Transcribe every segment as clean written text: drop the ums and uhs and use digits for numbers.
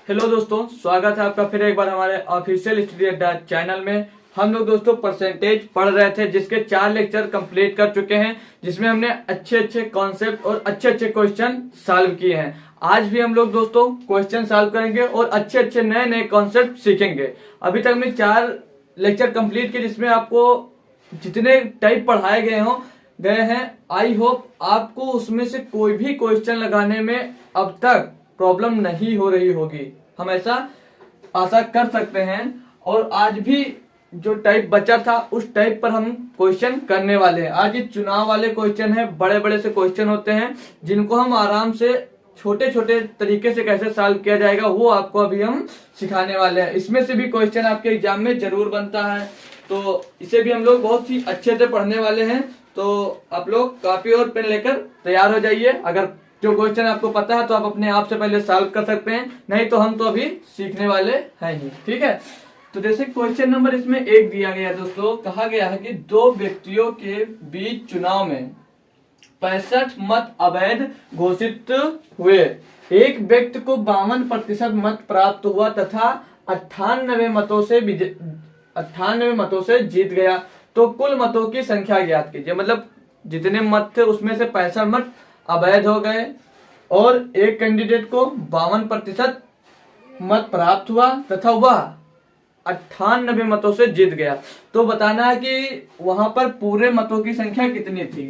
Hello दोस्तों, स्वागत है आपका फिर एक बार हमारे ऑफिशियल स्टडी अड्डा चैनल में। हम लोग दोस्तों परसेंटेज पढ़ रहे थे, जिसके 4 लेक्चर कंप्लीट कर चुके हैं, जिसमें हमने अच्छे अच्छे कॉन्सेप्ट और अच्छे अच्छे क्वेश्चन सॉल्व किए हैं। आज भी हम लोग दोस्तों क्वेश्चन सॉल्व करेंगे और अच्छे अच्छे नए नए कॉन्सेप्ट सीखेंगे। अभी तक हमने 4 लेक्चर कंप्लीट किए, जिसमें आपको जितने टाइप पढ़ाए गए हैं, आई होप आपको उसमें से कोई भी क्वेश्चन लगाने में अब तक प्रॉब्लम नहीं हो रही होगी, हम ऐसा आशा कर सकते हैं। और आज भी जो टाइप बचा था उस टाइप पर हम क्वेश्चन करने वाले हैं। आज ये चुनाव वाले क्वेश्चन है, बड़े बड़े से क्वेश्चन होते हैं, जिनको हम आराम से छोटे छोटे तरीके से कैसे सॉल्व किया जाएगा वो आपको अभी हम सिखाने वाले हैं। इसमें से भी क्वेश्चन आपके एग्जाम में जरूर बनता है, तो इसे भी हम लोग बहुत ही अच्छे से पढ़ने वाले हैं। तो आप लोग कॉपी और पेन लेकर तैयार हो जाइए। अगर जो क्वेश्चन आपको पता है तो आप अपने आप से पहले सॉल्व कर सकते हैं, नहीं तो हम तो अभी सीखने वाले हैं ही। ठीक है, तो जैसे क्वेश्चन नंबर इसमें 1 दिया गया है दोस्तों, कहा गया है कि 2 व्यक्तियों के बीच चुनाव में 65 मत अवैध घोषित हुए। एक व्यक्ति को 52% मत प्राप्त हुआ तथा 98 मतों से जीत गया। तो कुल मतों की संख्या ज्ञात कीजिए। मतलब जितने मत थे उसमें से 65 मत अवैध हो गए और एक कैंडिडेट को 52% मत प्राप्त हुआ तथा वह 98 मतों से जीत गया। तो बताना है कि वहां पर पूरे मतों की संख्या कितनी थी।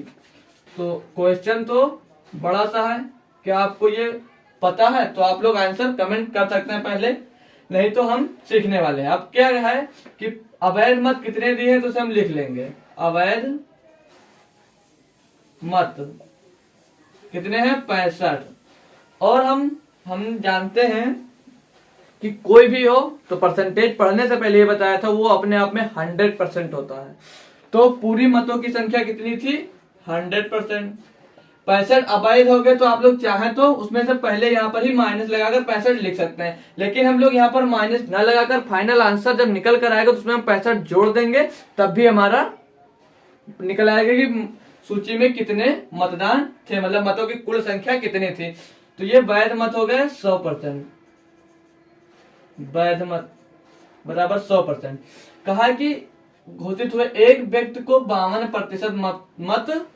तो क्वेश्चन तो बड़ा सा है, क्या आपको ये पता है? तो आप लोग आंसर कमेंट कर सकते हैं पहले, नहीं तो हम सीखने वाले हैं। अब क्या है कि अवैध मत कितने दिए हैं, तो उसे हम लिख लेंगे। अवैध मत कितने हैं? 65। और हम जानते हैं कि कोई भी हो तो परसेंटेज पढ़ने से पहले ये बताया था, वो अपने आप में 100% होता है। तो पूरी मतों की संख्या कितनी थी? 100%। 65 अवैध हो गए, तो आप लोग चाहें तो उसमें से पहले यहाँ पर ही माइनस लगाकर 65 लिख सकते हैं, लेकिन हम लोग यहाँ पर माइनस न लगाकर फाइनल आंसर जब निकल कर आएगा तो उसमें हम 65 जोड़ देंगे, तब भी हमारा निकल आएगा कि सूची में कितने मतदान थे, मतलब मतों की कुल संख्या कितनी थी। तो ये वैध मत हो गए 100%। वैध मत बराबर 100%। कहा कि घोषित हुए एक व्यक्ति को 52% मत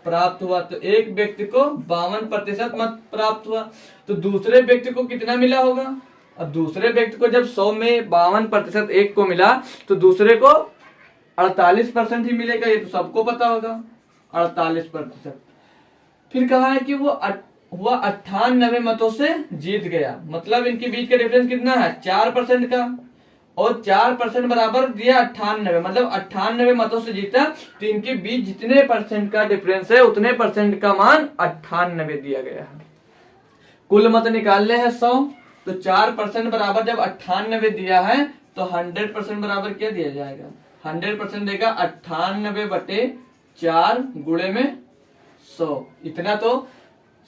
प्राप्त हुआ। तो एक व्यक्ति को 52% मत प्राप्त हुआ, तो दूसरे व्यक्ति को कितना मिला होगा? अब दूसरे व्यक्ति को जब 100 में 52% एक को मिला, तो दूसरे को 48% ही मिलेगा। ये तो सबको पता होगा, 48%। फिर कहा है कि वह 98 मतों से जीत गया। मतलब इनके बीच का डिफरेंस कितना है? 4% का, और 4% बराबर दिया 98, मतलब 98 मतों से जीता। तो इनके बीच जितने परसेंट का डिफरेंस है उतने परसेंट का मान 98 दिया गया है। कुल मत निकालने हैं 100, तो 4% बराबर जब 98 दिया है तो 100% बराबर क्या दिया जाएगा? 100% देगा 98/4 गुणे में 100। इतना तो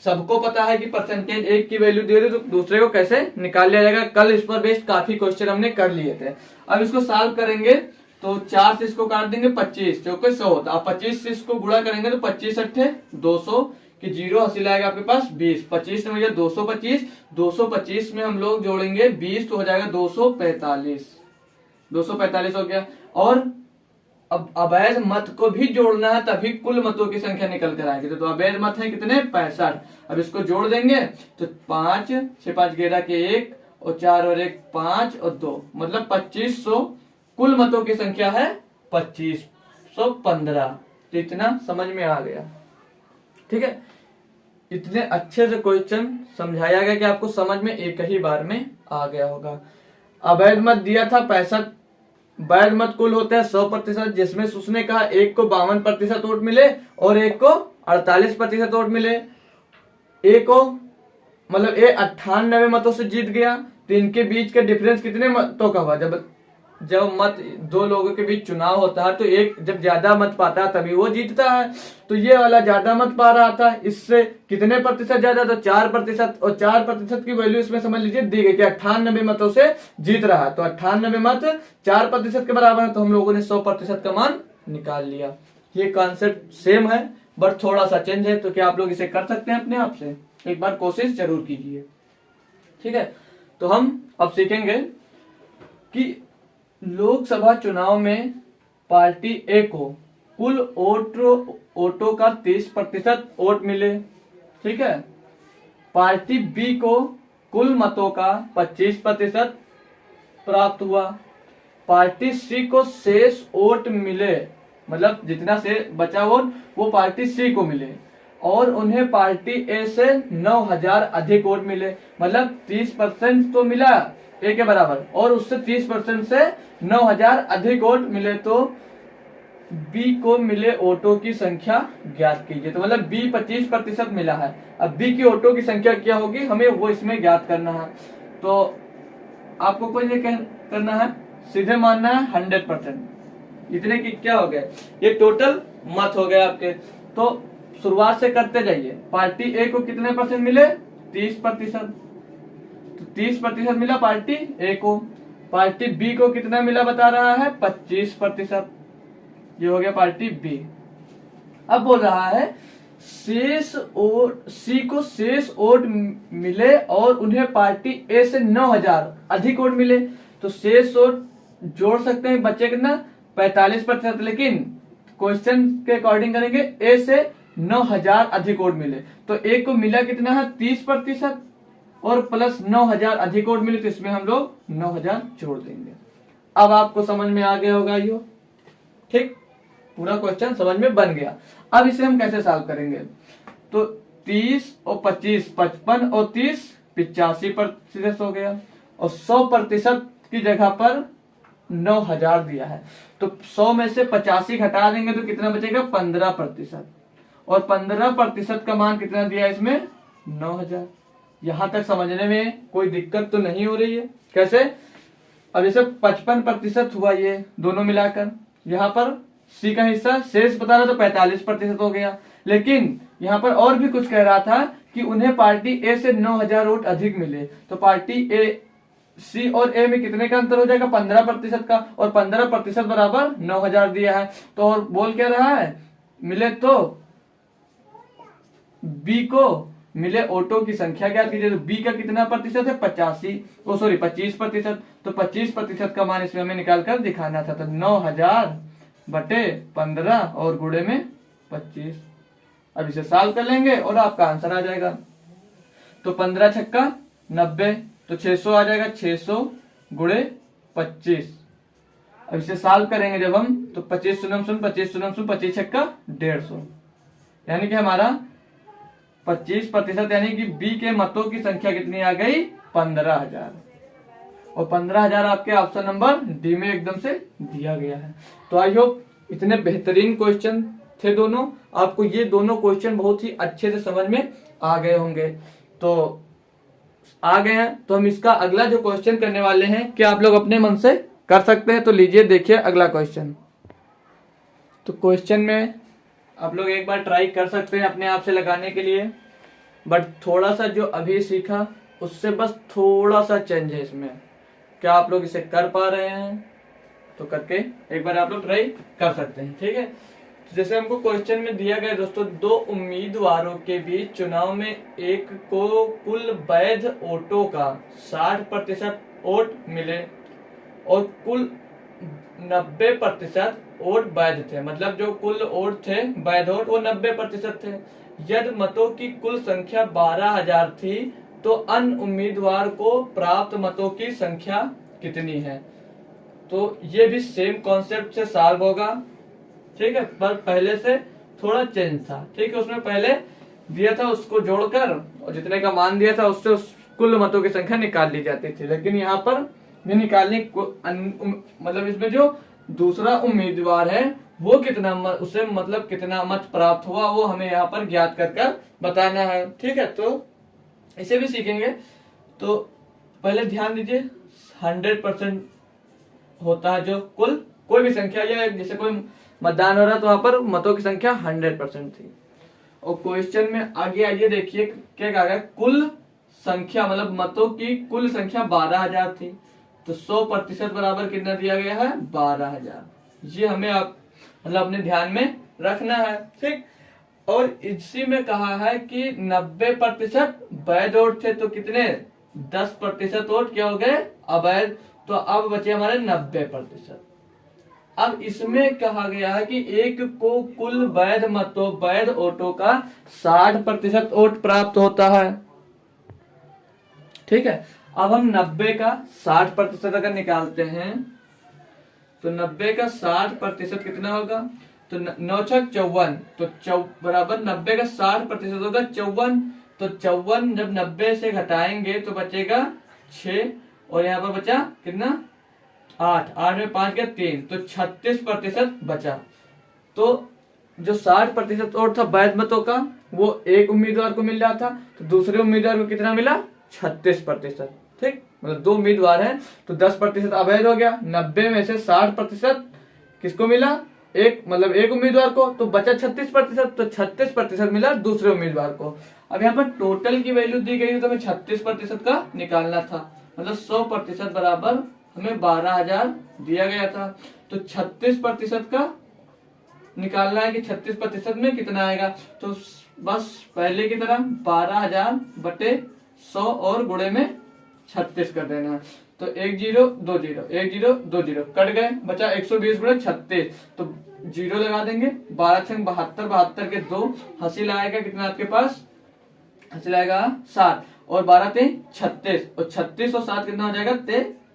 सबको पता है कि परसेंटेज एक की वैल्यू दे रही तो दूसरे को कैसे निकाल लिया जाएगा। कल इस पर बेस्ड काफी क्वेश्चन हमने कर लिए थे। अब इसको सॉल्व करेंगे तो 4 से इसको काट देंगे 25, जो कि 100 होता है। 25 से इसको गुणा करेंगे तो 25 अट्ठे 200 की 0 हासिल आएगा आपके पास 20। 25 में 225, 225 में हम लोग जोड़ेंगे 20 तो हो जाएगा 245। 245 हो गया। और अब अवैध मत को भी जोड़ना है, तभी कुल मतों की संख्या निकल कर आएगी। तो अवैध मत है कितने? 65। अब इसको जोड़ देंगे तो 5 6 5 11 के 1 और 4 और 1 5 और 2, मतलब 2500 कुल मतों की संख्या है 2515। तो इतना समझ में आ गया। ठीक है, इतने अच्छे से क्वेश्चन समझाया गया कि आपको समझ में एक ही बार में आ गया होगा। अवैध मत दिया था 65, वैध मत कुल होते हैं 100%, जिसमें उसने कहा एक को 52% वोट मिले और एक को 48% वोट मिले। एक को मतलब ये 98 मतों से जीत गया। तो इनके बीच का डिफरेंस कितने मतों का हुआ? जब मत 2 लोगों के बीच चुनाव होता है तो एक जब ज्यादा मत पाता है तभी वो जीतता है। तो ये वाला ज्यादा मत पा रहा था, इससे कितने प्रतिशत ज्यादा? तो 4%। और 4% की वैल्यू इसमें समझ लीजिए दी गई कि 98 मतों से जीत रहा है। तो 98 मत 4% के बराबर है, तो हम लोगों ने 100% का मान निकाल लिया। ये कॉन्सेप्ट सेम है बट थोड़ा सा चेंज है। तो क्या आप लोग इसे कर सकते हैं अपने आप से? एक बार कोशिश जरूर कीजिए। ठीक है, तो हम अब सीखेंगे कि लोकसभा चुनाव में पार्टी ए को कुल वोटों का 30% वोट मिले, ठीक है। पार्टी बी को कुल मतों का 25% प्राप्त हुआ। पार्टी सी को शेष वोट मिले, मतलब जितना से बचा वोट वो पार्टी सी को मिले, और उन्हें पार्टी ए से 9,000 अधिक वोट मिले। मतलब 30% तो मिला ए के बराबर, और उससे 30% से 9,000 अधिक वोट मिले, तो बी को मिले वोटों की संख्या ज्ञात कीजिए। तो मतलब बी 25% मिला है, अब बी की वोटों की संख्या क्या होगी हमें वो इसमें ज्ञात करना है। तो आपको कोई ये करना है, सीधे मानना है 100%। इतने की क्या हो गया, ये टोटल मत हो गए आपके। तो शुरुआत से करते जाइए। पार्टी ए को कितने परसेंट मिले, 30%। तो 30% मिला पार्टी ए को। पार्टी बी को कितना मिला बता रहा है, 25%। ये हो गया पार्टी बी। अब बोल रहा है शेष वोट, सी को शेष वोट मिले और उन्हें पार्टी ए से 9,000 अधिक वोट मिले। तो शेष वोट जोड़ सकते हैं, बच्चे कितना 45%, लेकिन क्वेश्चन के अकॉर्डिंग करेंगे ए से 9,000 अधिक वोट मिले। तो ए को मिला कितना है 30% और प्लस 9,000 अधिक वोट मिले, तो इसमें हम लोग 9,000 जोड़ देंगे। अब आपको समझ में आ गया होगा यो, ठीक, पूरा क्वेश्चन समझ में बन गया। अब इसे हम कैसे सॉल्व करेंगे, तो 30 और 25 55 और 30 85% हो गया, और 100% की जगह पर 9,000 दिया है। तो 100 में से 85 घटा देंगे तो कितना बचेगा 15%, और 15% का मान कितना दिया है इसमें 9,000। यहां तक समझने में कोई दिक्कत तो नहीं हो रही है। कैसे, अब जैसे 55% हुआ ये दोनों मिलाकर, यहाँ पर सी का हिस्सा शेष बता रहा तो 45% हो गया, लेकिन यहाँ पर और भी कुछ कह रहा था कि उन्हें पार्टी ए से 9,000 वोट अधिक मिले। तो पार्टी ए, सी और ए में कितने का अंतर हो जाएगा 15% का, और 15% बराबर 9,000 दिया है। तो और बोल क्या रहा है, मिले तो बी को मिले वोटों की संख्या ज्ञात कीजिए। तो बी का कितना प्रतिशत है 25%। तो 25% का मान इसमें हमें निकाल कर दिखाना था। तो 9,000 बटे 15 और गुणे में 25। अब इसे सॉल्व कर लेंगे और आपका आंसर आ जाएगा। तो 15 छक्का 90, तो 600 आ जाएगा, 600 गुणे 25। अब इसे सॉल्व करेंगे जब हम, तो 25 शून्य शून्य 25 शून्य शून्य 25 छक्का 150, यानी कि हमारा 25%, यानी कि बी के मतों की संख्या कितनी आ गई 15,000, और 15,000 आपके ऑप्शन नंबर डी में एकदम से दिया गया है। तो आई होप इतने बेहतरीन क्वेश्चन थे दोनों, आपको ये दोनों क्वेश्चन बहुत ही अच्छे से समझ में आ गए होंगे। तो आ गए हैं तो हम इसका अगला जो क्वेश्चन करने वाले हैं, क्या आप लोग अपने मन से कर सकते हैं? तो लीजिए देखिए अगला क्वेश्चन। तो क्वेश्चन में आप लोग एक बार ट्राई कर सकते हैं अपने आप से लगाने के लिए, बट थोड़ा सा जो अभी सीखा उससे बस थोड़ा सा चेंज है इसमें। क्या आप लोग इसे कर पा रहे हैं? तो करके एक बार आप लोग ट्राई कर सकते हैं, ठीक है। जैसे हमको क्वेश्चन में दिया गया दोस्तों, दो उम्मीदवारों के बीच चुनाव में एक को कुल वैध वोटों का 60% वोट मिले और कुल 90% वोट वैध थे। मतलब जो कुल वोट थे वैध वोट वो 90% थे। यदि मतों की कुल संख्या 12,000 थी तो अन्य उम्मीदवार को प्राप्त मतों की संख्या कितनी है? तो ये भी सेम कॉन्सेप्ट से सॉल्व होगा, ठीक है, पर पहले से थोड़ा चेंज था, ठीक है। उसमें पहले दिया था उसको जोड़कर और जितने का मान दिया था उससे उस कुल मतों की संख्या निकाल ली जाती थी, लेकिन यहाँ पर भी निकालने मतलब इसमें जो दूसरा उम्मीदवार है वो कितना उसे मतलब कितना मत प्राप्त हुआ वो हमें यहाँ पर ज्ञात कर बताना है, ठीक है। तो इसे भी सीखेंगे। तो पहले ध्यान दीजिए 100% होता है जो कुल कोई भी संख्या, या जैसे कोई मतदान हो रहा तो वहां पर मतों की संख्या 100% थी। और क्वेश्चन में आगे आइए देखिए क्या कहा गया, कुल संख्या मतलब मतों की कुल संख्या 12,000 थी, तो 100% बराबर कितना दिया गया है 12,000। ये हमें आप मतलब अपने ध्यान में रखना है, ठीक। और इसी में कहा है कि 90% वैध वोट थे, तो कितने 10% वोट क्या हो गए अवैध। तो अब बचे हमारे 90%। अब इसमें कहा गया है कि एक को कुल वैध वोटों का 60% वोट प्राप्त होता है। ठीक है, अब हम 90 का 60% अगर निकालते हैं तो 90 का 60% कितना होगा, तो 9×6 = 54। तो बराबर 90 का 60% होगा 54। तो 54 जब 90 से घटाएंगे तो बचेगा 6, और यहाँ पर बचा कितना 8, 8 में 5 का 3, तो 36% बचा। तो जो 60% वोट था वैध मतों का वो एक उम्मीदवार को मिल रहा था, तो दूसरे उम्मीदवार को कितना मिला 36%। ठीक, मतलब 2 उम्मीदवार हैं तो 10% अवैध हो गया। 90 में से 60% किसको मिला, एक मतलब एक उम्मीदवार को, तो बचा 36%। तो 36% मिला दूसरे उम्मीदवार को। अब यहाँ पर टोटल की वैल्यू दी गई है तो हमें 36% का निकालना था, मतलब 100% बराबर हमें 12,000 दिया गया था। तो 36% का निकालना है कि 36% में कितना आएगा, तो बस पहले की तरह 12,000 बटे 100 और गुणे में 36 कर देना। तो 1 0 2 0 1 0 2 0 कट गए, बचा 120 गुणे 36। तो 0 लगा देंगे, 12 6 72, 72 के 2 हासिल आएगा कितना आपके पास, हासिल आएगा 7, और 12 3 36, और 36 और 7 कितना हो जाएगा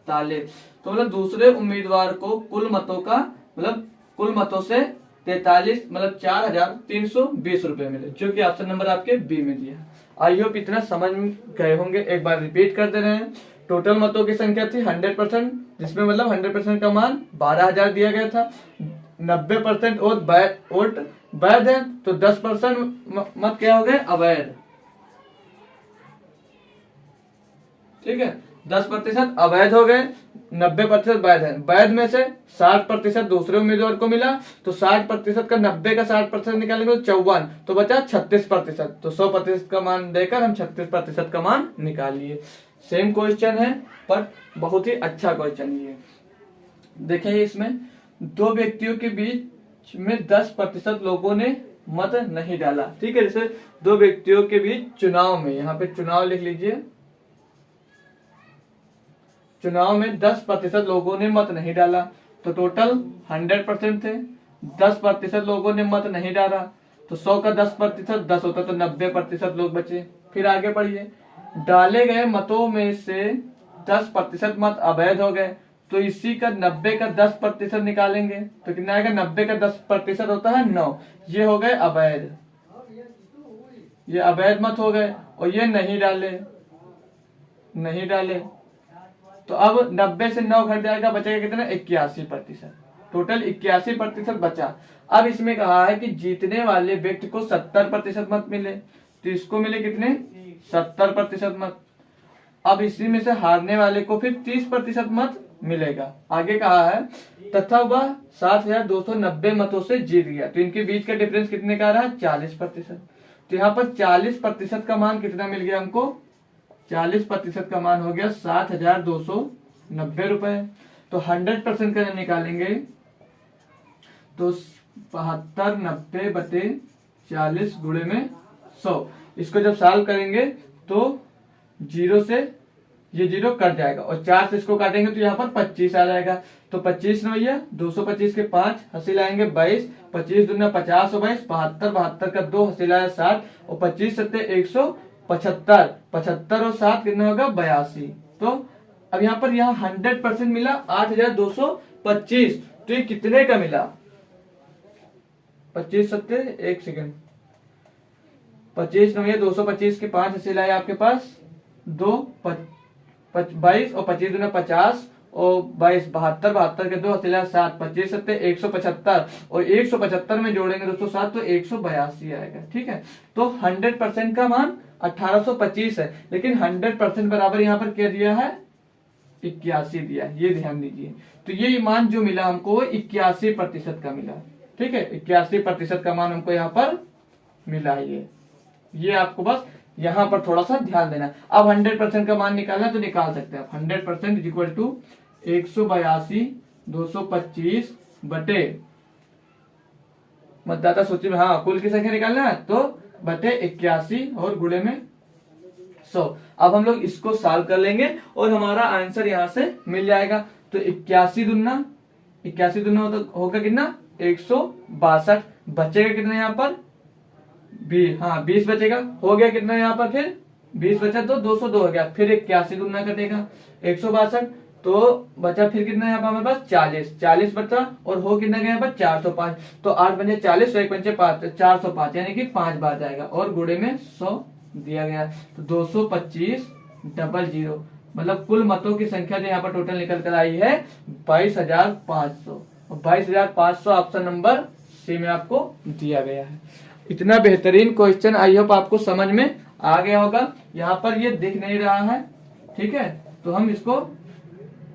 43। तो मतलब दूसरे उम्मीदवार को कुल मतों का मतलब कुल मतों से 43 मतलब 4,320 रुपए मिले, जो कि ऑप्शन नंबर आपके बी में दिया। आई होप इतना समझ गए होंगे। एक बार रिपीट कर दे रहे हैं। टोटल मतों की संख्या थी 100%, जिसमें मतलब 100% का मान 12,000 दिया गया था। 90% वोट वैध है, तो 10% मत क्या हो गए अवैध। ठीक है, 10% अवैध हो गए, 90% वैध है। वैध में से 60% दूसरे उम्मीदवार को मिला, तो 60% का 90 का 60% निकालेंगे तो 54, तो बचा 36%। तो 100% का मान देकर हम 36% का मान निकाल लिए। सेम क्वेश्चन है पर बहुत ही अच्छा क्वेश्चन ये। देखिए इसमें दो व्यक्तियों के बीच में 10% लोगों ने मत नहीं डाला। ठीक है, जैसे दो व्यक्तियों के बीच चुनाव में, यहाँ पे चुनाव लिख लीजिए, चुनाव में 10% लोगों ने मत नहीं डाला, तो टोटल 100% थे। 10% लोगों ने मत नहीं डाला, तो 100 का 10% 10 होता, तो 90% लोग बचे। फिर आगे बढ़िए, डाले गए मतों में से 10% मत अवैध हो गए, तो इसी का 90 का 10% निकालेंगे, तो कितना आएगा, 90 का 10% होता है 9, ये हो गए अवैध, ये अवैध मत हो गए। और ये नहीं डाले, तो अब 90 से 9 घट जाएगा, बचेगा कितना 81%। टोटल 81% बचा। अब इसमें कहा है कि जीतने वाले व्यक्ति को 70% मत मिले, तो इसको मिले कितने 70% मत। अब इसी में से हारने वाले को फिर 30% मत मिलेगा। आगे कहा है तथा वह 7,290 मतों से जीत गया, तो इनके बीच का डिफरेंस कितने का रहा 40%। तो यहाँ पर 40% का मान कितना मिल गया हमको, 40% का मान हो गया 7,290 रुपए। तो 100% का निकालेंगे तो 72 90 बटे 40 गुणे में 100। इसको जब सॉल्व करेंगे तो 0 से ये 0 कट जाएगा, और 4 से इसको काटेंगे तो यहाँ पर 25 आ जाएगा। तो 25 नवैया 225 के 5 हासिल आएंगे 22, 25 दूना 50 और 22, 72, 72 का 2 हासिल आया 60, और 25 सत्ते 175, 75 और 7 कितना होगा 82। तो अब यहाँ पर 100% मिला 8,225, तो ये कितने का मिला, 25 सत्ते 1 सेकंड, 25 नवैया 225 के 5 हासिल आया आपके पास 2, 22 और 25 दूना 50 और 22, 72, 72 के 2 हासिल आया 7, 25 सत्ते 175, और 175 में जोड़ेंगे दोस्तों 7, तो 182 आएगा। ठीक है, तो 100% का मान 1825 है, लेकिन 100% बराबर यहाँ पर क्या दिया है 81 दिया है, ये ध्यान दीजिए। तो ये मान जो मिला हमको 81% का मिला। ठीक है, 81% का मान हमको यहाँ पर मिला। ये आपको बस यहाँ पर थोड़ा सा ध्यान देना। अब 100% का मान निकालना तो निकाल सकते हैं आप। 100% इक्वल टू 182,225 बटे मतदाता सूची में, हाँ कुल की संख्या निकालना है तो बटे 81 और गुणे में 100। अब हम लोग इसको सॉल्व कर लेंगे और हमारा आंसर यहाँ से मिल जाएगा। तो 81 दूना होगा कितना 162, बचेगा कितना यहाँ पर 20 बचेगा, हो गया कितना यहाँ पर, फिर 20 बचा तो 202 हो गया, फिर 81 दूना कटेगा 162, तो बचा फिर कितना यहाँ पर हमारे पास 40 बचा, और हो कितना गया यहाँ पर 405, तो 8 पंजे 40, 1 पंजे 5, 405 यानी कि 5 बार जाएगा, और गुणे में 100 दिया गया, तो 225 00, मतलब कुल मतों की संख्या जो यहाँ पर टोटल निकल कर आई है 22,500। 22,500 ऑप्शन नंबर सी में आपको दिया गया है। इतना बेहतरीन क्वेश्चन, आई होप आपको समझ में आ गया होगा। यहाँ पर ये दिख नहीं रहा है, ठीक है, तो हम इसको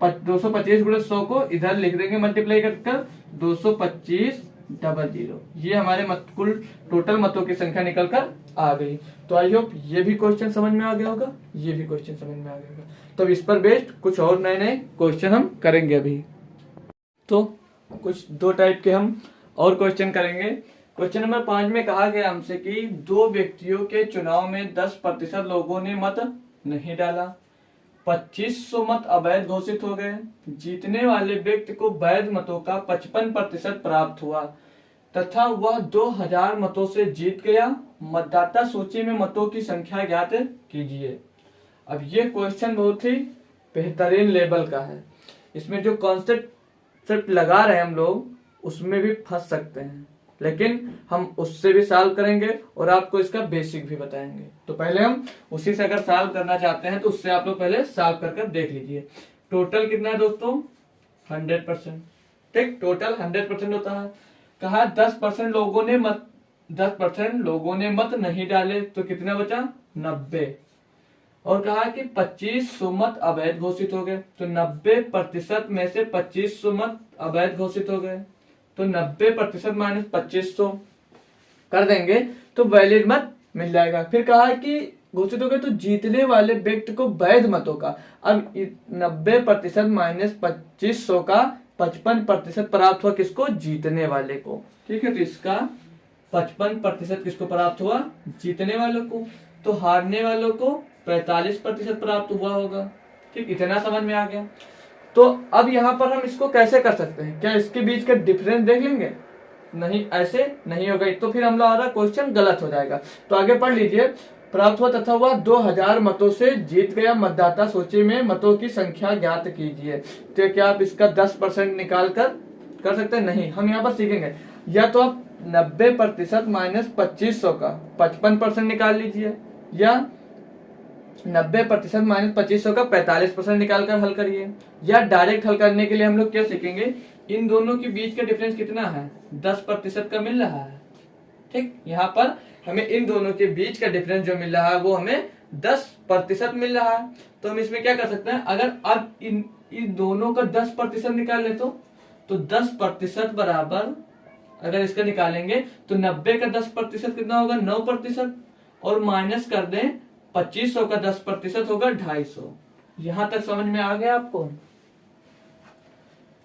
225 गुणे 100 को इधर लिख देंगे मल्टीप्लाई कर 225,00, ये हमारे कुल टोटल मतों की संख्या निकल कर आ गई। तो आई होप ये भी क्वेश्चन समझ में आ गया होगा, ये भी क्वेश्चन समझ में आ गया होगा। तो इस पर बेस्ड कुछ और नए नए क्वेश्चन हम करेंगे अभी। तो कुछ 2 टाइप के हम और क्वेश्चन करेंगे। क्वेश्चन नंबर 5 में कहा गया हमसे कि 2 व्यक्तियों के चुनाव में 10% लोगों ने मत नहीं डाला, 2500 मत अवैध घोषित हो गए, जीतने वाले व्यक्ति को वैध मतों का 55% प्राप्त हुआ तथा वह 2000 मतों से जीत गया। मतदाता सूची में मतों की संख्या ज्ञात कीजिए। अब ये क्वेश्चन बहुत ही बेहतरीन लेवल का है, इसमें जो कॉन्सेप्ट लगा रहे हैं हम लोग उसमें भी फंस सकते हैं, लेकिन हम उससे भी सॉल्व करेंगे और आपको इसका बेसिक भी बताएंगे। तो पहले हम उसी से अगर सॉल्व करना चाहते हैं तो उससे आप लोग पहले सॉल्व कर देख लीजिए। टोटल कितना है दोस्तों 100%, ठीक, टोटल 100% होता है। कहा 10% लोगों ने मत नहीं डाले तो कितना बचा 90, और कहा कि 2500 मत अवैध घोषित हो गए, तो 90% में से 2500 मत अवैध घोषित हो गए, तो 90% माइनस 2500 कर देंगे तो वैलिड मत मिल जाएगा। फिर कहा कि घोषित हो गए तो जीतने वाले व्यक्ति को वैध मतों का, अब 90% माइनस 2500 का 55% प्राप्त हुआ किसको, जीतने वाले को, ठीक है, तो इसका 55% किसको प्राप्त हुआ, जीतने वालों को, तो हारने वालों को 45% प्राप्त हुआ होगा, ठीक, इतना समझ में आ गया। तो अब यहाँ पर हम इसको कैसे कर सकते हैं, क्या इसके बीच का डिफरेंस देख लेंगे, नहीं ऐसे नहीं होगा, तो फिर हमारा क्वेश्चन गलत हो जाएगा। तो आगे पढ़ लीजिए, प्राप्त हुआ तथा वह 2000 मतों से जीत गया, मतदाता सूची में मतों की संख्या ज्ञात कीजिए। तो क्या आप इसका 10% निकाल कर सकते हैं, नहीं, हम यहाँ पर सीखेंगे, या तो आप 90% माइनस 2500 का 55% निकाल लीजिए, या 90% माइनस 2500 का 45% निकाल कर हल करिए, या डायरेक्ट हल करने के लिए हम लोग क्या सीखेंगे, इन दोनों के बीच का डिफरेंस कितना है 10% का मिल रहा है, ठीक, यहाँ पर हमें इन दोनों के बीच का डिफरेंस जो मिल रहा है वो हमें 10% मिल रहा है। तो हम इसमें क्या कर सकते हैं, अगर अब इन दोनों का 10% निकाल ले तो 10% बराबर, अगर इसका निकालेंगे तो 90 का 10% कितना होगा 9%, और माइनस कर दें 2500 का 10% होगा 250। यहां तक समझ में आ गया आपको।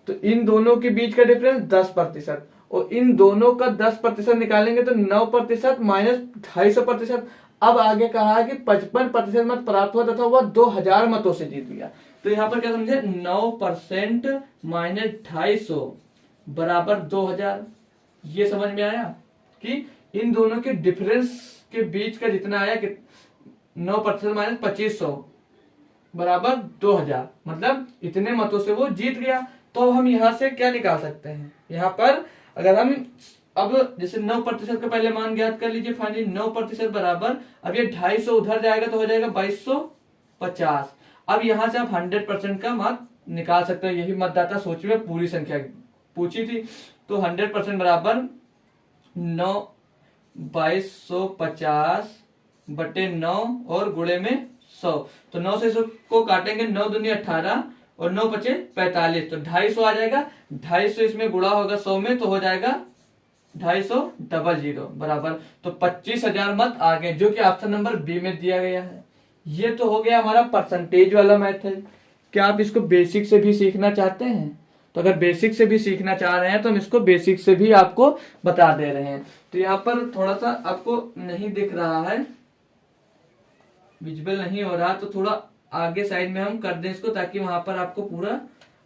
तो इन दोनों के बीच का डिफरेंस 10%, और इन दोनों का 10% निकालेंगे तो 9% माइनस 250%। अब आगे कहा कि 55% मत प्राप्त हुआ तथा वह 2000 मतों से जीत गया। तो यहाँ पर क्या समझे, 9% माइनस 250 बराबर 2000। ये समझ में आया कि इन दोनों के डिफरेंस के बीच का जितना आया कि 9% माइनस 2500 बराबर 2000, मतलब इतने मतों से वो जीत गया। तो हम यहाँ से क्या निकाल सकते हैं, यहाँ पर अगर हम अब जैसे 9% का पहले मान ज्ञात कर लीजिए, फाइनली 9% बराबर, अब ये 250 उधर जाएगा तो हो जाएगा 2250। अब यहाँ से आप 100% का मत निकाल सकते हो, यही मतदाता सूची में पूरी संख्या पूछी थी। तो 100% बराबर 2250 बटे 9 और गुणे में 100। तो 9 से 100 को काटेंगे, 9 दूनी 18 और 9 बचे 45, तो 250 आ जाएगा। 250 इसमें गुणा होगा 100 में तो हो जाएगा 250 बराबर, तो 25,000 मत आ गए, जो कि ऑप्शन नंबर बी में दिया गया है। ये तो हो गया हमारा परसेंटेज वाला मेथड। क्या आप इसको बेसिक से भी सीखना चाहते हैं? तो अगर बेसिक से भी सीखना चाह रहे हैं तो हम इसको बेसिक से भी आपको बता दे रहे हैं। तो यहाँ पर थोड़ा सा आपको नहीं दिख रहा है, विजिबल नहीं हो रहा तो थोड़ा आगे साइड में हम कर दें इसको, ताकि वहां पर आपको पूरा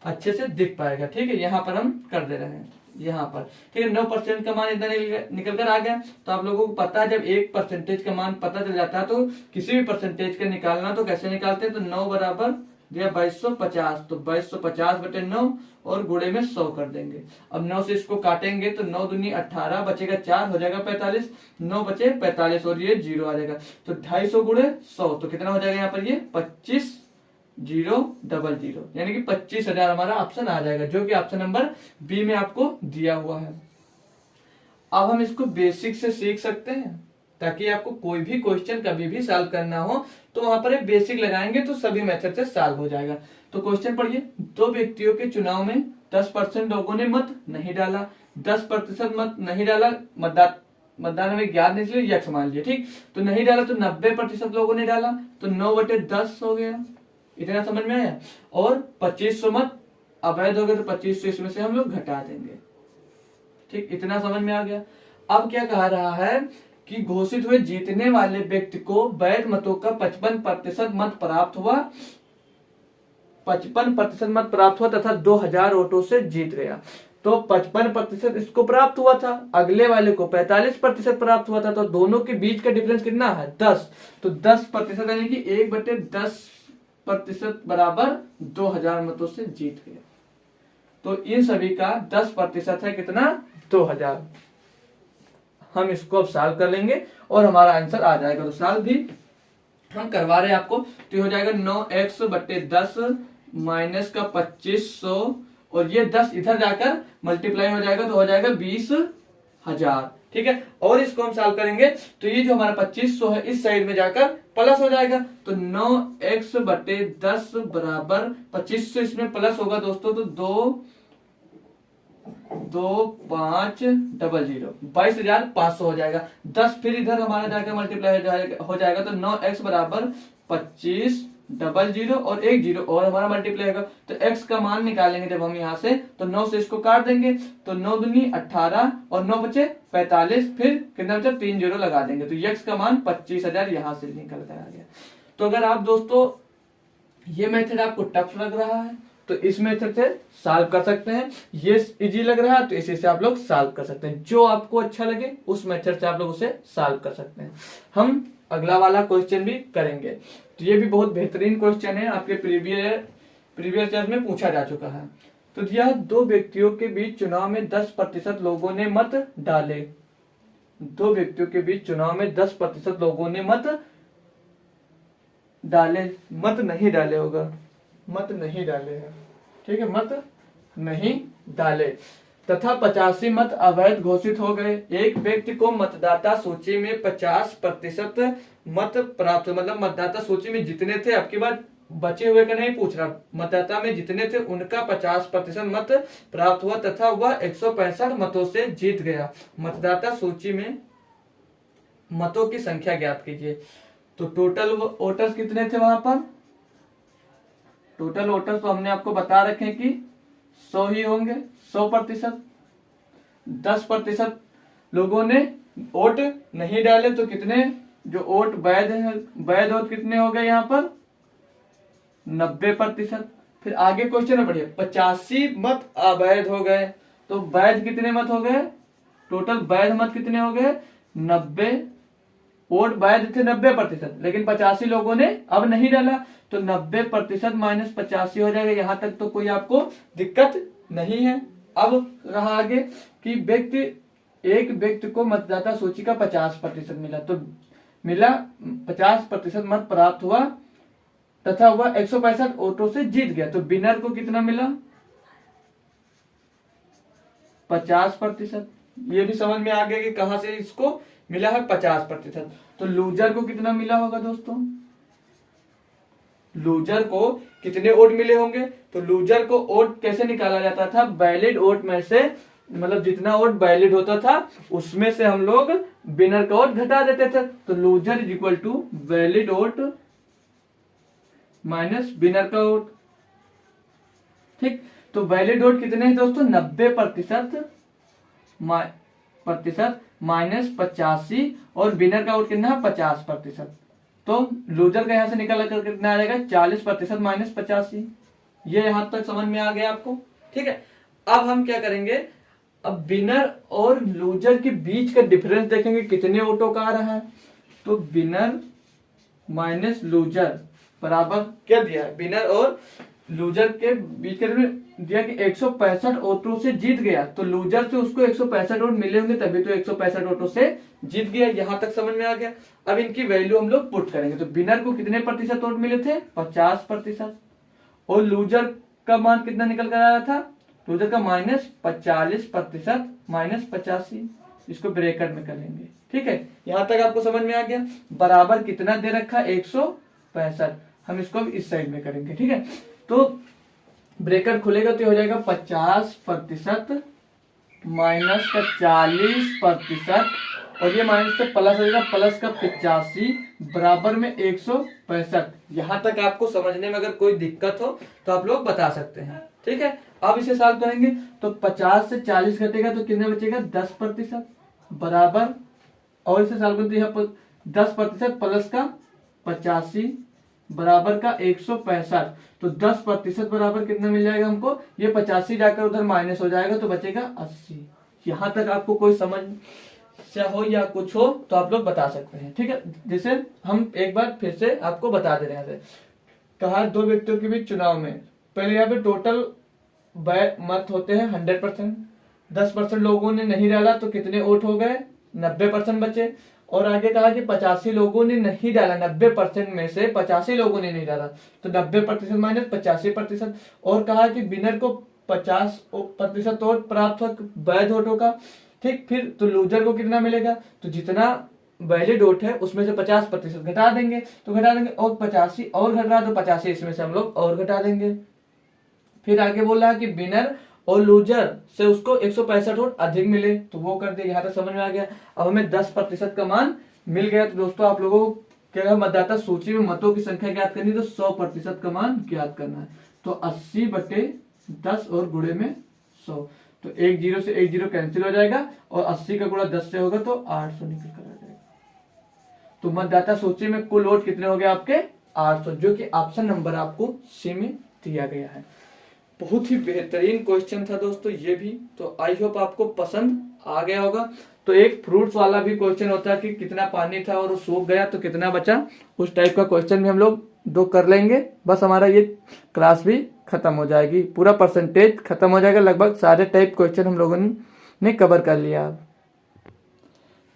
अच्छे से दिख पाएगा। ठीक है, यहाँ पर हम कर दे रहे हैं यहाँ पर। ठीक है, 9% का मान इतना निकल कर आ गया। तो आप लोगों को पता है जब एक परसेंटेज का मान पता चल जाता है तो किसी भी परसेंटेज का निकालना तो कैसे निकालते हैं, तो 9 बराबर दिया 2250, तो 2250 बटे 9 और गुणे में 100 कर देंगे। अब 9 से इसको काटेंगे तो 9 दूनी 18, बचेगा 4, हो जाएगा 45, 9 बचे 45 और ये 0 आ जाएगा। तो 250 गुणे 100 तो कितना हो जाएगा यहाँ पर, ये 25,000, यानी कि 25,000 हमारा ऑप्शन आ जाएगा, जो कि ऑप्शन नंबर बी में आपको दिया हुआ है। अब हम इसको बेसिक से सीख सकते हैं, ताकि आपको कोई भी क्वेश्चन कभी भी सॉल्व करना हो तो वहां पर एक बेसिक लगाएंगे तो सभी मेथड से सॉल्व हो जाएगा। तो क्वेश्चन पढ़िए, 2 व्यक्तियों के चुनाव में 10% लोगों ने मत नहीं डाला, 10% मत नहीं डाला, मतदान में ज्ञात नहीं, इसलिए यक्ष मान लिया। ठीक, तो नहीं डाला तो 90% लोगों ने डाला, तो 9/10 हो गया। इतना समझ में आया। और 2500 मत अवैध हो गए तो 2500 इसमें से हम लोग घटा देंगे। ठीक, इतना समझ में आ गया। अब क्या कहा रहा है कि घोषित हुए जीतने वाले व्यक्ति को वैध मतों का 55% मत प्राप्त हुआ, 55% मत प्राप्त हुआ तथा 2000 वोटों से जीत गया। तो 55% इसको प्राप्त हुआ था, अगले वाले को 45% प्राप्त हुआ था, तो दोनों के बीच का डिफरेंस कितना है, 10। तो 10% यानी कि 1/10% बराबर 2000 मतों से जीत गया। तो इन सभी का 10% है कितना, 2000। हम इसको अब सॉल्व कर लेंगे और हमारा आंसर आ जाएगा। तो सॉल्व भी हम करवा रहे हैं आपको, तो हो जाएगा 9x/10 माइनस का 2500 और ये 10 इधर जाकर मल्टीप्लाई हो जाएगा तो हो जाएगा 20,000। ठीक है, और इसको हम सॉल्व करेंगे तो ये जो हमारा 2500 है इस साइड में जाकर प्लस हो जाएगा। तो 9x/10 बराबर 2500 इसमें प्लस होगा दोस्तों, तो 2,500 22,500 हो जाएगा। 10 फिर इधर हमारा जाकर मल्टीप्लाई हो जाएगा तो 9x बराबर 25,000 और 1 0 और हमारा मल्टीप्लाई होगा। तो x का मान निकालेंगे जब हम यहाँ से, तो 9 से इसको काट देंगे, तो 9 दूनी 18 और 9 बचे 45, फिर कितना बचा 3 0 लगा देंगे, तो x का मान 25,000 यहाँ से निकल कर आ गया। तो अगर आप दोस्तों ये मेथड आपको टफ लग रहा है तो इस मेथड से सॉल्व कर सकते हैं, ये इजी लग रहा है तो इसी से आप लोग सॉल्व कर सकते हैं। जो आपको अच्छा लगे उस मेथड से आप लोग उसे सॉल्व कर सकते हैं। हम अगला वाला क्वेश्चन भी करेंगे, तो ये भी बहुत बेहतरीन क्वेश्चन है, आपके प्रीवियस ईयर में पूछा जा चुका है। तो यह 2 व्यक्तियों के बीच चुनाव में 10% लोगों ने मत डाले। 2 व्यक्तियों के बीच चुनाव में 10% लोगों ने मत डाले, मत नहीं डाले होगा, मत नहीं डाले हैं। ठीक है, मत नहीं डाले तथा 85 मत अवैध घोषित हो गए। एक व्यक्ति को मतदाता सूची में 50% मत प्राप्त, मतलब मतदाता सूची में जितने थे, आपकी बात बचे हुए का नहीं पूछ रहा, मतदाता में जितने थे उनका 50% मत प्राप्त हुआ तथा वह 165 मतों से जीत गया। मतदाता सूची में मतों की संख्या ज्ञात कीजिए। तो टोटल वोटर्स कितने थे वहां पर, टोटल वोटर्स तो हमने आपको बता रखे कि 100 ही होंगे, 100%। 10% लोगों ने वोट नहीं डाले तो कितने, जो वोट वैध है, वैध वोट कितने हो गए यहाँ पर 90%। फिर आगे क्वेश्चन में पढ़िए, 85 मत अवैध हो गए, तो वैध कितने मत हो गए, टोटल वैध मत कितने हो गए 90, वोट वैध थे 90%, लेकिन 85 लोगों ने अब नहीं डाला, तो 90% माइनस 85 हो जाएगा। यहां तक तो कोई आपको दिक्कत नहीं है। अब रहा आगे कि एक व्यक्ति को मतदाता सूची का 50% मिला, तो मिला 50% मत प्राप्त हुआ तथा वह 165 वोटों से जीत गया। तो विनर को कितना मिला 50%। ये भी समझ में आ गया कि कहां से इसको मिला है 50%। तो लूजर को कितना मिला होगा दोस्तों, लूजर को कितने वोट मिले होंगे, तो लूजर को वोट कैसे निकाला जाता था, वैलिड वोट में से, मतलब जितना वोट वैलिड होता था उसमें से हम लोग विनर का वोट घटा देते थे। तो loser is equal to valid vote minus winner का वोट। ठीक, तो वैलिड वोट कितने हैं दोस्तों 90% माइनस 85 और विनर का वोट कितना है 50%। तो लूजर का यहाँ से निकल कर कितना आ जाएगा 40% माइनस 85। ये यहां तक समझ में आ गया आपको, ठीक है। अब हम क्या करेंगे, अब विनर और लूजर के बीच का डिफरेंस देखेंगे कितने वोटों का आ रहा है। तो विनर माइनस लूजर बराबर क्या दिया है, विनर और लूजर के बीच का दिया कि 165 वोटों से जीत गया। तो लूजर से उसको 165 वोट मिले होंगे तभी तो 165 वोटों से जीत गया। यहां तक समझ में आ गया। अब इनकी वैल्यू हम लोग पुट करेंगे। तो विनर को कितने प्रतिशत वोट मिले थे, 50%, और लूजर का मान कितना निकल कर आया था, लूजर का -40% माइनस 85। इसको ब्रैकेट में करेंगे, ठीक है। यहां तक आपको समझ में आ गया। बराबर कितना दे रखा, 165। हम इसको अब इस साइड में करेंगे, ठीक है। तो ब्रैकेट खुलेगा तो हो जाएगा 50% माइनस का 40%, और ये माइनस से प्लस हो जाएगा, प्लस का 85 बराबर में 165। यहां तक आपको समझने में अगर कोई दिक्कत हो तो आप लोग बता सकते हैं, ठीक है। अब इसे सॉल्व करेंगे तो 50 से 40 घटेगा तो कितने बचेगा, 10% बराबर, और इसे सॉल्व करते यहाँ पर 10% प्लस का 85 बराबर का 165। तो 10% बराबर कितना मिल जाएगा हमको, ये 85 जाकर उधर माइनस हो जाएगा तो बचेगा 80। यहां तक आपको कोई समस्या हो या कुछ हो तो आप लोग बता सकते हैं, ठीक है। जैसे हम एक बार फिर से आपको बता दे रहे हैं। कहा 2 व्यक्तियों के बीच चुनाव में, पहले यहाँ पे टोटल मत होते हैं 100%, 10% लोगों ने नहीं डाला तो कितने वोट हो गए, 90% बचे। और आगे कहा कि 85 लोगों ने नहीं डाला, 90% में से 85 लोगों ने नहीं डाला तो 90% माइनस 85%। और कहा कि विनर को 50% वोट प्राप्त हो वैध वोटों का, ठीक। फिर तो लूजर को कितना मिलेगा, तो जितना वैलिड वोट है उसमें से 50% घटा देंगे, तो घटा देंगे, और 85 और घट रहा तो 85 इसमें से हम लोग और घटा देंगे। फिर आगे बोल रहा है कि विनर और लूजर से उसको 165 वोट अधिक मिले तो वो कर दिया। यहाँ तक समझ में आ गया। अब हमें 10% का मान मिल गया। तो दोस्तों आप लोगों को क्या, मतदाता सूची में मतों की संख्या ज्ञात करनी, तो 100% का मान ज्ञात करना है। तो 80/10 और गुणे में 100, तो 1 0 से 1 0 कैंसिल हो जाएगा, और 80 का गुणा 10 से होगा तो 800 निकल कर आ जाएगा। तो मतदाता सूची में कुल वोट कितने हो गए आपके, 800, जो कि ऑप्शन नंबर आपको सी में दिया गया है। बहुत ही बेहतरीन क्वेश्चन था दोस्तों ये भी। तो आई होप आपको पसंद आ गया होगा। तो एक फ्रूट्स वाला भी क्वेश्चन होता है कि कितना पानी था और वो सूख गया तो कितना बचा, उस टाइप का क्वेश्चन भी हम लोग 2 कर लेंगे। बस हमारा ये क्लास भी खत्म हो जाएगी, पूरा परसेंटेज खत्म हो जाएगा। लगभग सारे टाइप क्वेश्चन हम लोगों ने कवर कर लिया।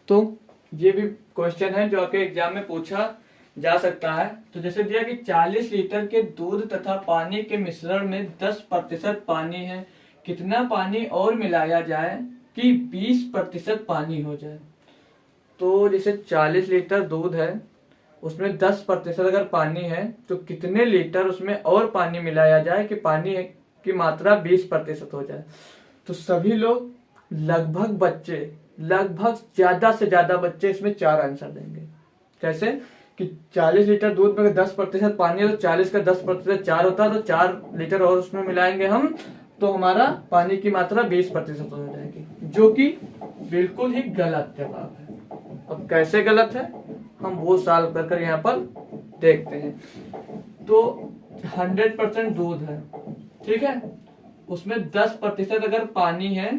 तो ये भी क्वेश्चन है जो आपके एग्जाम में पूछा जा सकता है। तो जैसे दिया कि 40 लीटर के दूध तथा पानी के मिश्रण में 10% पानी है, कितना पानी और मिलाया जाए कि 20% पानी हो जाए। तो जैसे 40 लीटर दूध है, उसमें 10% अगर पानी है तो कितने लीटर उसमें और पानी मिलाया जाए कि पानी की मात्रा 20% हो जाए। तो सभी लोग लगभग ज्यादा से ज्यादा बच्चे इसमें 4 आंसर देंगे। कैसे कि 40 लीटर दूध में 10% पानी है तो 40 का 10% 4 होता है, तो 4 लीटर और उसमें मिलाएंगे हम तो हमारा पानी की मात्रा 20% हो जाएगी, जो कि बिल्कुल ही गलत जवाब है। अब कैसे गलत है हम वो सॉल्व कर यहाँ पर देखते हैं। तो 100% दूध है, ठीक है, उसमें 10% अगर पानी है,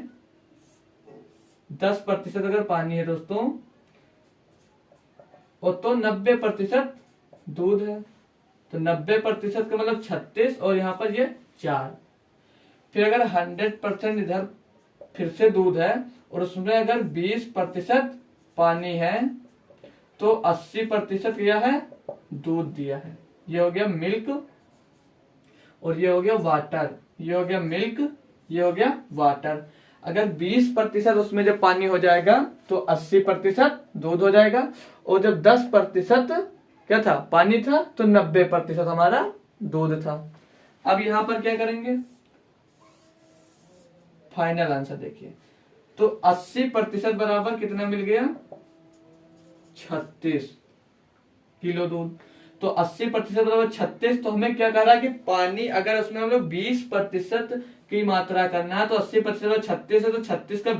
10% अगर पानी है दोस्तों, और तो 90% दूध है। तो 90% का मतलब 36, और यहाँ पर ये 4। फिर अगर 100% इधर फिर से दूध है और उसमें अगर 20% पानी है तो 80% क्या है, दूध दिया है। ये हो गया मिल्क और ये हो गया वाटर, ये हो गया मिल्क, ये हो गया वाटर। अगर 20% उसमें जब पानी हो जाएगा तो 80% दूध हो जाएगा, और जब 10% क्या था, पानी था, तो 90% हमारा दूध था। अब यहां पर क्या करेंगे, फाइनल आंसर देखिए। तो 80% बराबर कितना मिल गया, 36 किलो दूध। तो 80% बराबर 36। तो हमें क्या कह रहा है कि पानी अगर उसमें हम लोग 20% की मात्रा करना है तो 80% 36 है, तो 36 का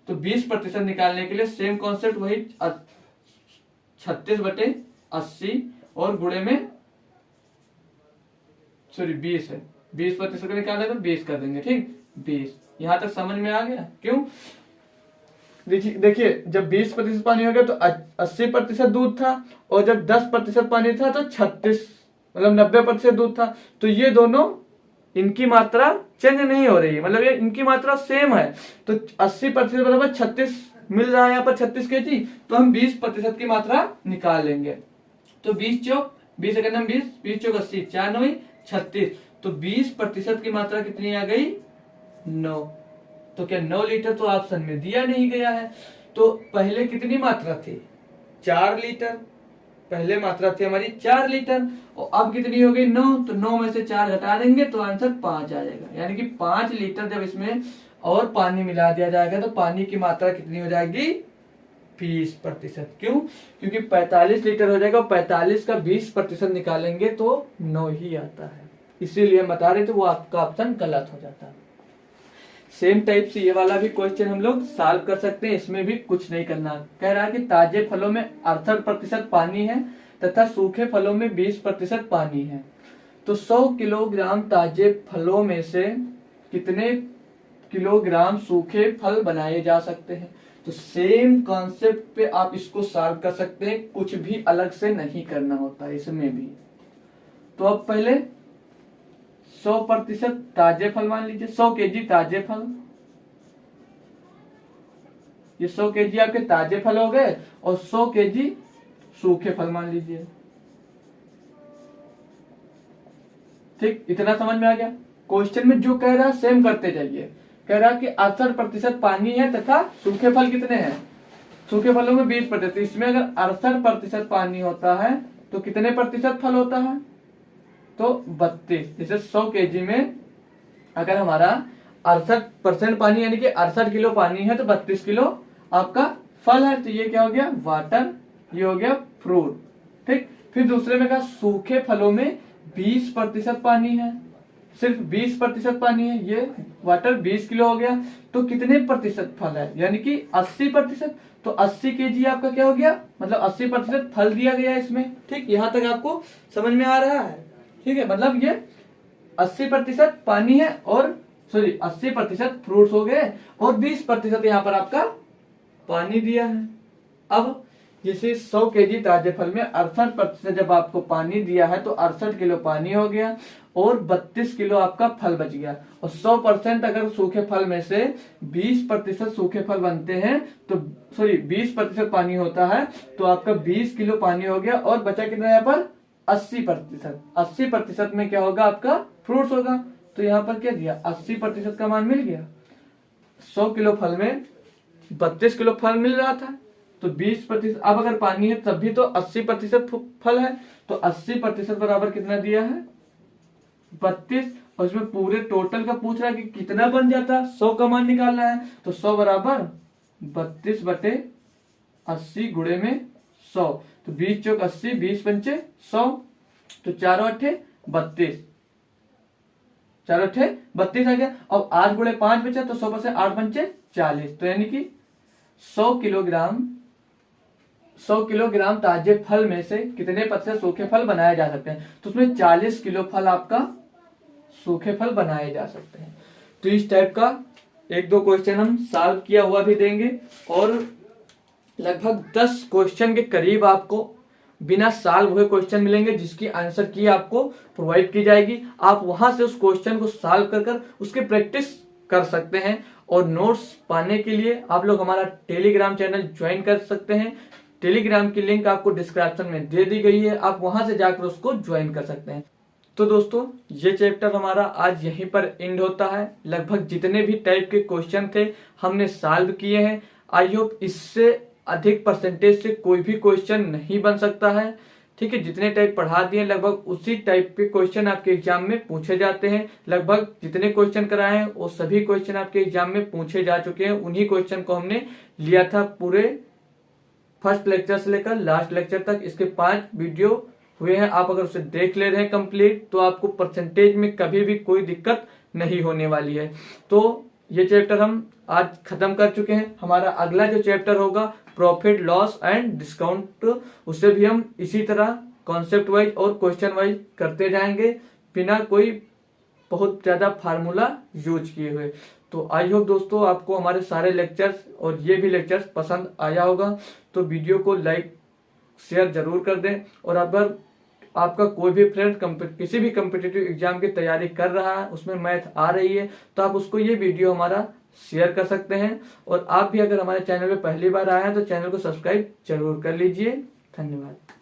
20% निकालने के लिए सेम कॉन्सेप्ट वही 36/20 80 और गुणे में 20 है, 20% निकाले तो 20 कर देंगे। ठीक, 20। यहां तक समझ में आ गया? क्यों? देखिए जब 20% पानी हो गया तो 80% दूध था, और जब 10% पानी था तो 36 मतलब 90% दूध था। तो ये दोनों, इनकी मात्रा चेंज नहीं हो रही है, मतलब ये इनकी मात्रा सेम है। तो 80% बराबर 36 मिल रहा है यहाँ पर 36 kg, तो हम 20% की मात्रा निकाल लेंगे। तो 20 चौक 20 सेकंड में 20 चौक 80, 4 9 36। तो 20% की मात्रा कितनी आ गई? 9। तो क्या 9 लीटर तो ऑप्शन में दिया नहीं गया है। तो पहले कितनी मात्रा थी? 4 लीटर। पहले मात्रा थी हमारी 4 लीटर, और अब कितनी हो गई? 9। तो 9 में से 4 घटा देंगे तो आंसर 5 आ जाएगा। यानी कि 5 लीटर जब इसमें और पानी मिला दिया जाएगा तो पानी की मात्रा कितनी हो जाएगी? 20%। क्यों? क्योंकि 45 लीटर हो जाएगा, 45 का 20% निकालेंगे तो 9 ही आता है। इसीलिए हम बता रहे थे वो आपका ऑप्शन गलत हो जाता है। सेम टाइप से ये वाला भी क्वेश्चन हम लोग सॉल्व कर सकते हैं, इसमें भी कुछ नहीं करना। कह रहा है कि ताजे फलों में 68% पानी है तथा सूखे फलों में 20% पानी है, तो 100 किलोग्राम ताजे फलों में से कितने किलोग्राम सूखे फल बनाए जा सकते हैं? तो सेम कॉन्सेप्ट पे आप इसको सॉल्व कर सकते हैं, कुछ भी अलग से नहीं करना होता इसमें भी। तो अब पहले 100% ताजे फल मान लीजिए, 100 kg ताजे फल, ये 100 kg आपके ताजे फल हो गए, और 100 kg सूखे फल मान लीजिए। ठीक, इतना समझ में आ गया? क्वेश्चन में जो कह रहा है सेम करते जाइए। कह रहा है कि 68% पानी है तथा सूखे फल कितने हैं? सूखे फलों में 20%। इसमें अगर 68% पानी होता है तो कितने प्रतिशत फल होता है? तो 32। जैसे 100 kg में अगर हमारा 68% पानी यानी कि 68 किलो पानी है तो 32 किलो आपका फल है। तो ये क्या हो गया? वाटर। ये हो गया फ्रूट। ठीक, फिर दूसरे में कहा सूखे फलों में 20% पानी है, सिर्फ 20% पानी है, ये वाटर 20 किलो हो गया। तो कितने प्रतिशत फल है? यानी कि 80%। तो 80 kg आपका क्या हो गया? मतलब 80% फल दिया गया है इसमें। ठीक, यहां तक आपको समझ में आ रहा है? ठीक है, मतलब ये 80% पानी है, और 80% फ्रूट्स हो गए, और 20% यहाँ पर आपका पानी दिया है। अब जैसे 100 kg ताजे फल में 68% जब आपको पानी दिया है तो 68 किलो पानी हो गया, और 32 किलो आपका फल बच गया। और 100% अगर सूखे फल में से 20% सूखे फल बनते हैं तो 20% पानी होता है, तो आपका 20 किलो पानी हो गया, और बचा कितना यहाँ पर? 80%। 80% में क्या होगा? आपका फ्रूट्स होगा। तो यहाँ पर क्या दिया? 80% का मान मिल गया। 100 किलो फल में 32 किलो फल मिल रहा था, तो 20%। अब अगर पानी है तब भी तो 80% फल है, तो 80% बराबर कितना दिया है? 32। और इसमें पूरे टोटल का पूछ रहा है कि कितना बन जाता? 100 का मान निकालना है, तो 100 बराबर 32/80 गुणे में 100। तो 20 चौक 80, 20 पंचे 100, तो 4 अट्ठे 32, 4 अट्ठे 32 आ गया। अब 8 गुणे 5 बचा, तो 100 पर से 8 पंचे 40। तो यानी कि 100 किलोग्राम ताजे फल में से कितने प्रतिशत सूखे फल बनाए जा सकते हैं? तो उसमें 40 किलो फल आपका सूखे फल बनाए जा सकते हैं। तो इस टाइप का 1-2 क्वेश्चन हम सॉल्व किया हुआ भी देंगे, और लगभग 10 क्वेश्चन के करीब आपको बिना सॉल्व हुए क्वेश्चन मिलेंगे, जिसकी आंसर की आपको प्रोवाइड की जाएगी। आप वहां से उस क्वेश्चन को सॉल्व कर उसके प्रैक्टिस कर सकते हैं। और नोट्स पाने के लिए आप लोग हमारा टेलीग्राम चैनल ज्वाइन कर सकते हैं। टेलीग्राम की लिंक आपको डिस्क्रिप्शन में दे दी गई है, आप वहां से जाकर उसको ज्वाइन कर सकते हैं। तो दोस्तों, ये चैप्टर हमारा आज यहीं पर एंड होता है। लगभग जितने भी टाइप के क्वेश्चन थे हमने सॉल्व किए हैं। आई होप इससे अधिक परसेंटेज से कोई भी क्वेश्चन नहीं बन सकता है। ठीक है, जितने टाइप पढ़ा दिए लगभग उसी टाइप के क्वेश्चन आपके एग्जाम में पूछे जाते हैं। लगभग जितने क्वेश्चन कराए हैं वो सभी क्वेश्चन आपके एग्जाम में पूछे जा चुके हैं। उन्हीं क्वेश्चन को हमने लिया था पूरे फर्स्ट लेक्चर से लेकर लास्ट लेक्चर तक। इसके 5 वीडियो हुए हैं, आप अगर उसे देख ले रहे हैं कंप्लीट, तो आपको परसेंटेज में कभी भी कोई दिक्कत नहीं होने वाली है। तो ये चैप्टर हम आज खत्म कर चुके हैं। हमारा अगला जो चैप्टर होगा प्रॉफिट लॉस एंड डिस्काउंट, उसे भी हम इसी तरह कॉन्सेप्ट वाइज और क्वेश्चन वाइज करते जाएंगे बिना कोई बहुत ज्यादा फार्मूला यूज किए हुए। तो आई होप दोस्तों आपको हमारे सारे लेक्चर्स और ये भी लेक्चर्स पसंद आया होगा। तो वीडियो को लाइक शेयर जरूर कर दें, और अगर आपका कोई भी फ्रेंड किसी भी कम्पिटिटिव एग्जाम की तैयारी कर रहा है, उसमें मैथ आ रही है, तो आप उसको ये वीडियो हमारा शेयर कर सकते हैं। और आप भी अगर हमारे चैनल पे पहली बार आए हैं तो चैनल को सब्सक्राइब जरूर कर लीजिए। धन्यवाद।